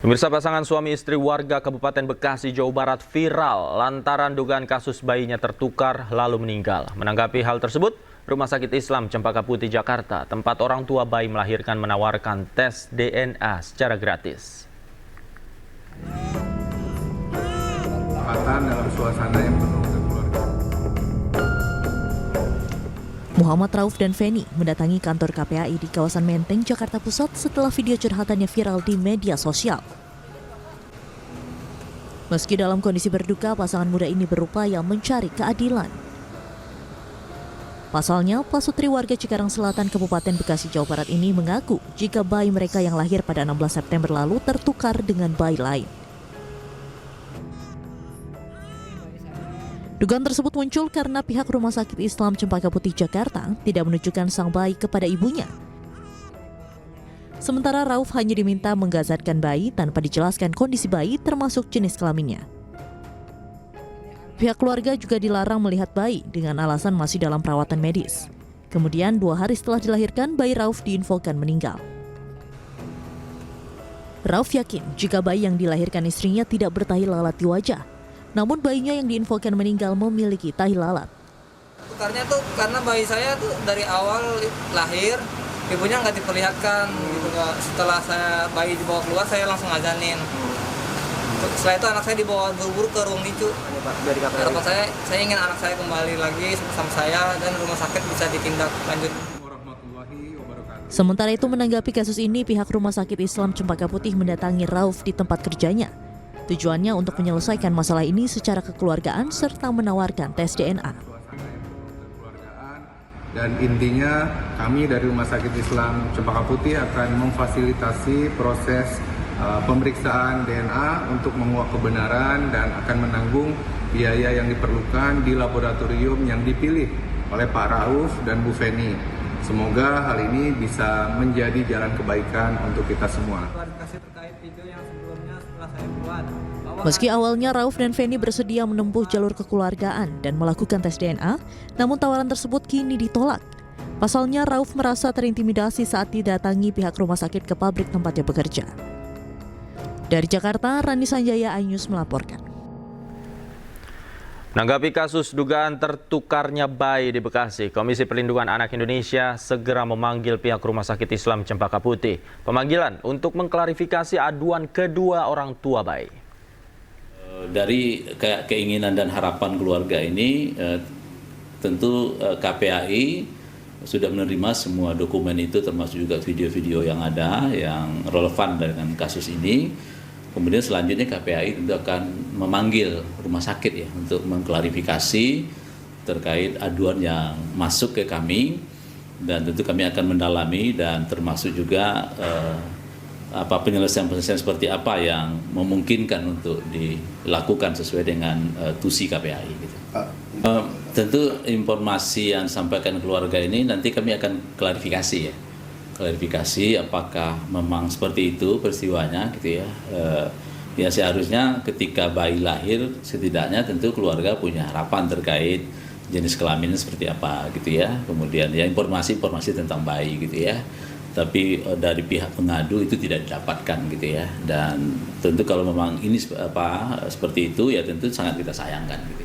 Pemirsa, pasangan suami istri warga Kabupaten Bekasi, Jawa Barat viral lantaran dugaan kasus bayinya tertukar lalu meninggal. Menanggapi hal tersebut, Rumah Sakit Islam Cempaka Putih, Jakarta, tempat orang tua bayi melahirkan, menawarkan tes DNA secara gratis. Dalam suasana yang penuh kekeluargaan. Muhammad Rauf dan Feni mendatangi kantor KPAI di kawasan Menteng, Jakarta Pusat setelah video curhatannya viral di media sosial. Meski dalam kondisi berduka, pasangan muda ini berupaya mencari keadilan. Pasalnya, Pasutri warga Cikarang Selatan, Kabupaten Bekasi, Jawa Barat ini mengaku jika bayi mereka yang lahir pada 16 September lalu tertukar dengan bayi lain. Dugaan tersebut muncul karena pihak Rumah Sakit Islam Cempaka Putih, Jakarta tidak menunjukkan sang bayi kepada ibunya. Sementara Rauf hanya diminta menggazatkan bayi tanpa dijelaskan kondisi bayi termasuk jenis kelaminnya. Pihak keluarga juga dilarang melihat bayi dengan alasan masih dalam perawatan medis. Kemudian 2 hari setelah dilahirkan, bayi Rauf diinfokan meninggal. Rauf yakin jika bayi yang dilahirkan istrinya tidak bertahi lalat di wajah. Namun bayinya yang diinfokan meninggal memiliki tahi lalat. Tukarnya tuh karena bayi saya tuh dari awal lahir ibunya nggak diperlihatkan gitu. Setelah bayi dibawa keluar saya langsung azanin. Setelah itu anak saya dibawa buru-buru ke ruang NICU. Harapan saya ingin anak saya kembali lagi sama saya dan rumah sakit bisa ditindak lanjut. Sementara itu, menanggapi kasus ini, pihak Rumah Sakit Islam Cempaka Putih mendatangi Rauf di tempat kerjanya. Tujuannya untuk menyelesaikan masalah ini secara kekeluargaan serta menawarkan tes DNA. Dan intinya kami dari Rumah Sakit Islam Cempaka Putih akan memfasilitasi proses pemeriksaan DNA untuk menguak kebenaran dan akan menanggung biaya yang diperlukan di laboratorium yang dipilih oleh Pak Rauf dan Bu Feni. Semoga hal ini bisa menjadi jalan kebaikan untuk kita semua. Meski awalnya Rauf dan Feni bersedia menempuh jalur kekeluargaan dan melakukan tes DNA, namun tawaran tersebut kini ditolak. Pasalnya, Rauf merasa terintimidasi saat didatangi pihak rumah sakit ke pabrik tempatnya bekerja. Dari Jakarta, Rani Sanjaya, iNews melaporkan. Menanggapi kasus dugaan tertukarnya bayi di Bekasi, Komisi Perlindungan Anak Indonesia segera memanggil pihak Rumah Sakit Islam Cempaka Putih. Pemanggilan untuk mengklarifikasi aduan kedua orang tua bayi. Dari keinginan dan harapan keluarga ini, tentu KPAI sudah menerima semua dokumen itu, termasuk juga video-video yang ada yang relevan dengan kasus ini. Kemudian selanjutnya KPAI tentu akan memanggil rumah sakit ya untuk mengklarifikasi terkait aduan yang masuk ke kami, dan tentu kami akan mendalami dan termasuk juga penyelesaian seperti apa yang memungkinkan untuk dilakukan sesuai dengan tusi KPAI gitu. Tentu informasi yang disampaikan keluarga ini nanti kami akan klarifikasi ya. Klarifikasi apakah memang seperti itu peristiwanya gitu ya. Ya seharusnya ketika bayi lahir setidaknya tentu keluarga punya harapan terkait jenis kelamin seperti apa gitu ya. Kemudian ya informasi tentang bayi gitu ya. Tapi dari pihak pengadu itu tidak didapatkan gitu ya. Dan tentu kalau memang ini seperti itu ya tentu sangat kita sayangkan gitu.